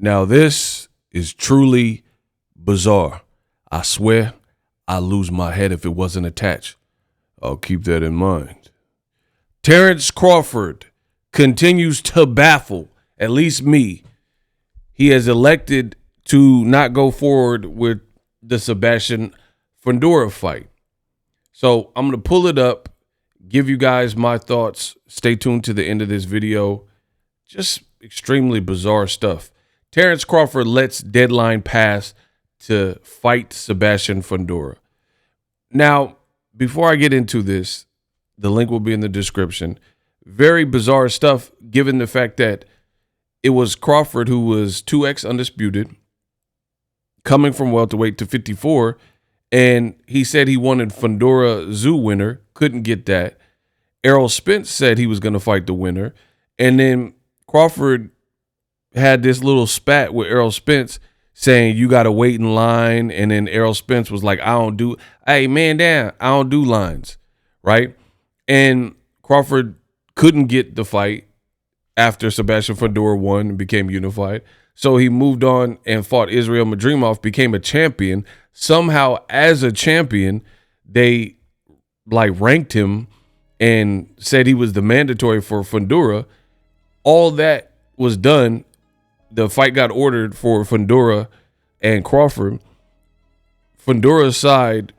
Now, this is truly bizarre. I swear I'd lose my head if it wasn't attached. I'll keep that in mind. Terence Crawford continues to baffle, at least me. He has elected to not go forward with the Sebastian Fundora fight. So I'm going to pull it up, give you guys my thoughts. Stay tuned to the end of this video. Just extremely bizarre stuff. Terence Crawford lets deadline pass to fight Sebastian Fundora. Now, before I get into this, the link will be in the description. Very bizarre stuff, given the fact that it was Crawford who was 2x undisputed, coming from welterweight to 54, and he said he wanted Fundora Zoo winner, couldn't get that. Errol Spence said he was going to fight the winner, and then Crawford had this little spat with Errol Spence saying you got to wait in line, and then Errol Spence was like, hey, man down, I don't do lines, right? And Crawford couldn't get the fight after Sebastian Fundora won and became unified. So he moved on and fought Israel Madrimov, became a champion. Somehow, as a champion, they ranked him and said he was the mandatory for Fundora. All that was done. The fight got ordered for Fundora and Crawford. Fundora's side,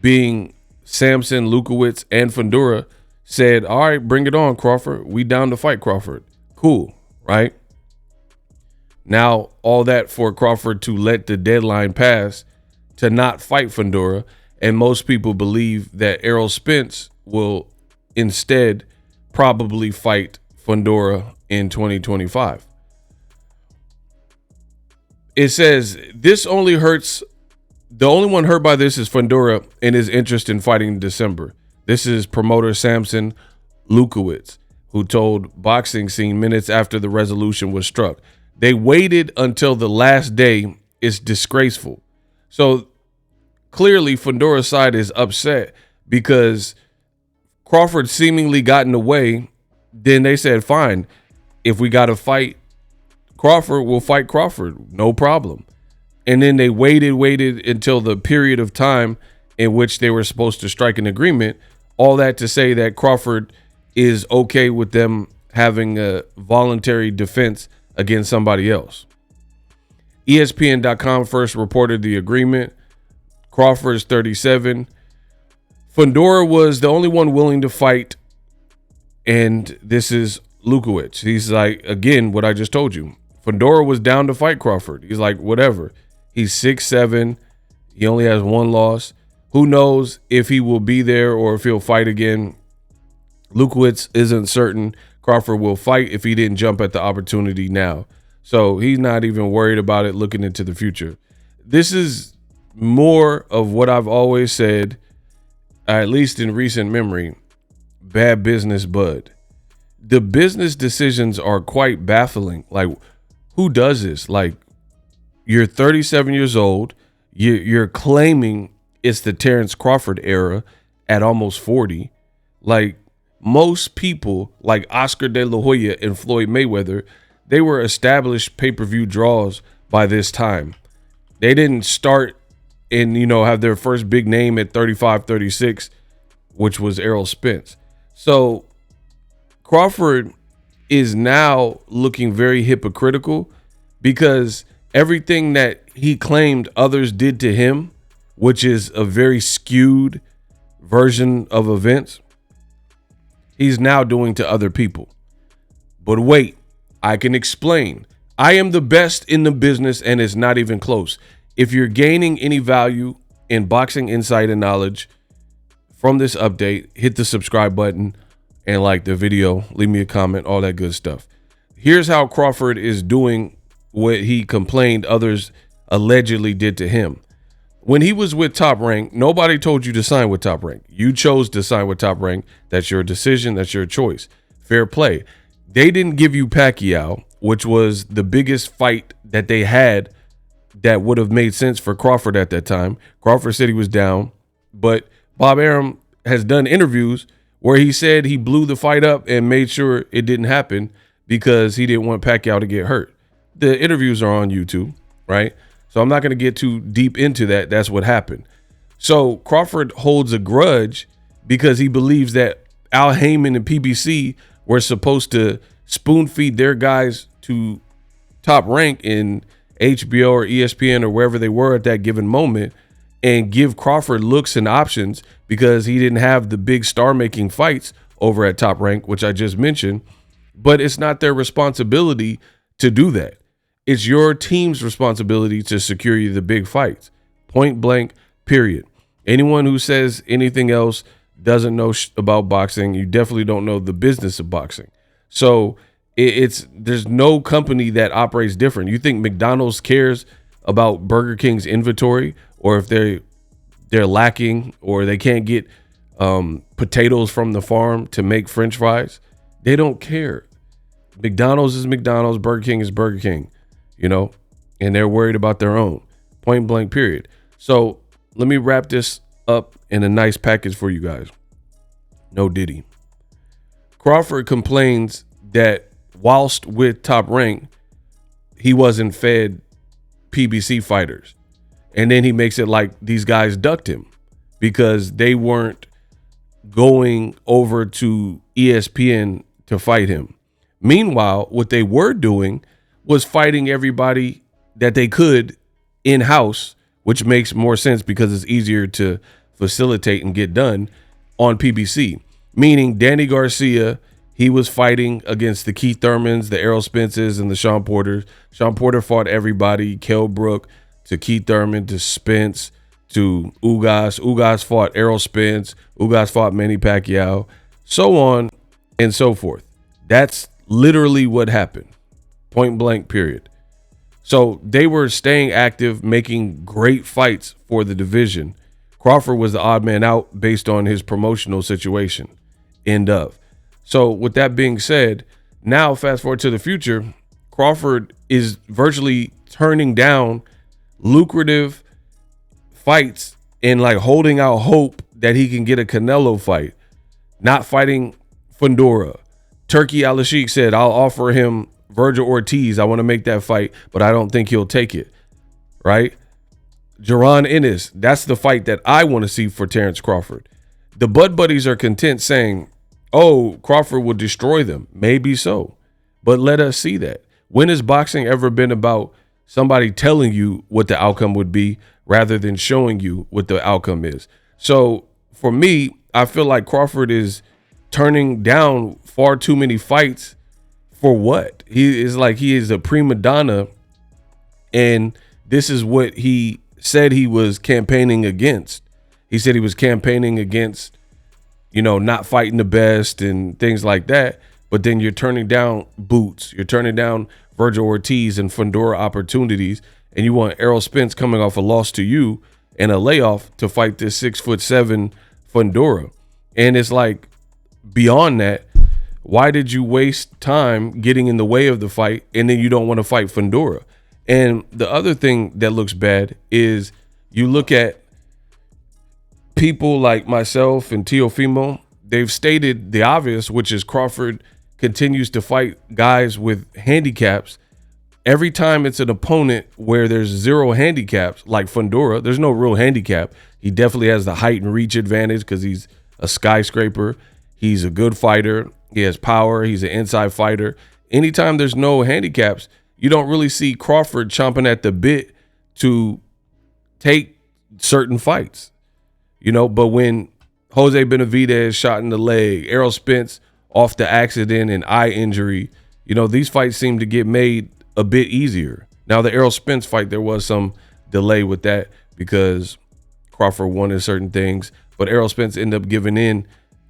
being Samson, Lukowitz, and Fundora, said, all right, bring it on, Crawford. We down to fight Crawford. Cool, right? Now, all that for Crawford to let the deadline pass to not fight Fundora. And most people believe that Errol Spence will instead probably fight Fundora in 2025. It says this only hurts. The only one hurt by this is Fundora and his interest in fighting in December. This is promoter Samson Lukowitz, who told Boxing Scene minutes after the resolution was struck. They waited until the last day. It's disgraceful. So clearly Fundora's side is upset because Crawford seemingly got in the way. Then they said, fine, if we got to fight Crawford, we'll fight Crawford. No problem. And then they waited until the period of time in which they were supposed to strike an agreement. All that to say that Crawford is okay with them having a voluntary defense against somebody else. ESPN.com first reported the agreement. Crawford's 37. Fundora was the only one willing to fight, and this is Lukowitz. He's like, again, what I just told you. Fundora was down to fight Crawford. He's like, whatever. He's 6'7". He only has one loss. Who knows if he will be there or if he'll fight again. Lukowitz isn't certain Crawford will fight if he didn't jump at the opportunity now. So he's not even worried about it looking into the future. This is more of what I've always said, at least in recent memory, bad business bud. The business decisions are quite baffling. Like, who does this? Like, you're 37 years old. You're claiming it's the Terence Crawford era at almost 40. Like, most people, like Oscar De La Hoya and Floyd Mayweather, they were established pay-per-view draws by this time. They didn't start and, have their first big name at 35, 36, which was Errol Spence. So Crawford is now looking very hypocritical because everything that he claimed others did to him, which is a very skewed version of events, he's now doing to other people. But wait, I can explain. I am the best in the business and it's not even close. If you're gaining any value in boxing insight and knowledge from this update, hit the subscribe button and like the video, leave me a comment, all that good stuff. Here's how Crawford is doing what he complained others allegedly did to him. When he was with Top Rank, nobody told you to sign with Top Rank. You chose to sign with Top Rank. That's your decision. That's your choice. Fair play. They didn't give you Pacquiao, which was the biggest fight that they had that would have made sense for Crawford at that time. Crawford said he was down, but Bob Arum has done interviews where he said he blew the fight up and made sure it didn't happen because he didn't want Pacquiao to get hurt. the interviews are on YouTube, right? So I'm not going to get too deep into that. That's what happened. So Crawford holds a grudge because he believes that Al Heyman and PBC were supposed to spoon feed their guys to Top Rank in HBO or ESPN or wherever they were at that given moment and give Crawford looks and options because he didn't have the big star-making fights over at Top Rank, which I just mentioned. But it's not their responsibility to do that. It's your team's responsibility to secure you the big fights. Point blank, period. Anyone who says anything else doesn't know about boxing. You definitely don't know the business of boxing. So there's no company that operates different. You think McDonald's cares about Burger King's inventory, or if they're lacking, or they can't get potatoes from the farm to make French fries? They don't care. McDonald's is McDonald's, Burger King is Burger King, and they're worried about their own. Point blank, period. So let me wrap this up in a nice package for you guys. No Diddy. Crawford complains that whilst with Top Rank, he wasn't fed PBC fighters. And then he makes it like these guys ducked him because they weren't going over to ESPN to fight him. Meanwhile, what they were doing was fighting everybody that they could in-house, which makes more sense because it's easier to facilitate and get done on PBC. Meaning Danny Garcia, he was fighting against the Keith Thurmans, the Errol Spences, and the Sean Porters. Sean Porter fought everybody, Kell Brook to Keith Thurman to Spence to Ugas. Ugas fought Errol Spence. Ugas fought Manny Pacquiao, so on and so forth. That's literally what happened. Point blank, period. So they were staying active, making great fights for the division. Crawford was the odd man out based on his promotional situation. End of. So with that being said, now fast forward to the future, Crawford is virtually turning down lucrative fights and like holding out hope that he can get a Canelo fight, not fighting Fundora. Turkey Al-Sheikh said, I'll offer him Virgil Ortiz. I want to make that fight, but I don't think he'll take it. Right? Jaron Ennis, that's the fight that I want to see for Terence Crawford. The Bud Buddies are content saying, oh, Crawford will destroy them. Maybe so, but let us see that. When has boxing ever been about somebody telling you what the outcome would be rather than showing you what the outcome is? So for me, I feel like Crawford is turning down far too many fights for what? He is a prima donna, and this is what he said he was campaigning against. He said he was campaigning against, not fighting the best and things like that. But then you're turning down Boots. You're turning down Virgil Ortiz and Fundora opportunities. And you want Errol Spence coming off a loss to you and a layoff to fight this 6'7" Fundora. And it's like, beyond that, why did you waste time getting in the way of the fight and then you don't want to fight Fundora? And the other thing that looks bad is you look at people like myself and Teofimo. They've stated the obvious, which is Crawford continues to fight guys with handicaps. Every time it's an opponent where there's zero handicaps, like Fundora, there's no real handicap. He definitely has the height and reach advantage because he's a skyscraper. He's a good fighter. He has power. He's an inside fighter. Anytime there's no handicaps, you don't really see Crawford chomping at the bit to take certain fights, but when Jose Benavidez shot in the leg, Errol Spence off the accident and eye injury, these fights seem to get made a bit easier. Now, the Errol Spence fight, there was some delay with that because Crawford wanted certain things, but Errol Spence ended up giving in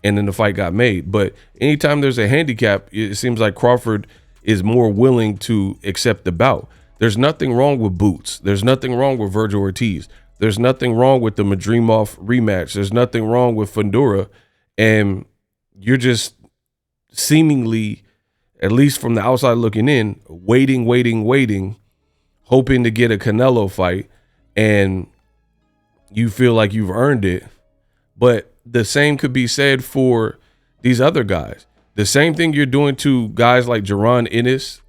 and then the fight got made. But anytime there's a handicap, it seems like Crawford is more willing to accept the bout. There's nothing wrong with Boots. There's nothing wrong with Virgil Ortiz. There's nothing wrong with the Madrimov rematch. There's nothing wrong with Fundora. And you're just seemingly, at least from the outside looking in, waiting, hoping to get a Canelo fight. And you feel like you've earned it. But the same could be said for these other guys. The same thing you're doing to guys like Jaron Ennis,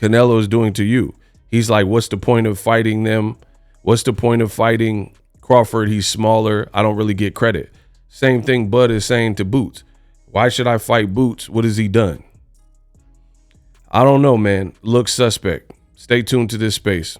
Canelo is doing to you. He's like, what's the point of fighting them? What's the point of fighting Crawford? He's smaller. I don't really get credit. Same thing Bud is saying to Boots. Why should I fight Boots? What has he done? I don't know, man. Looks suspect. Stay tuned to this space.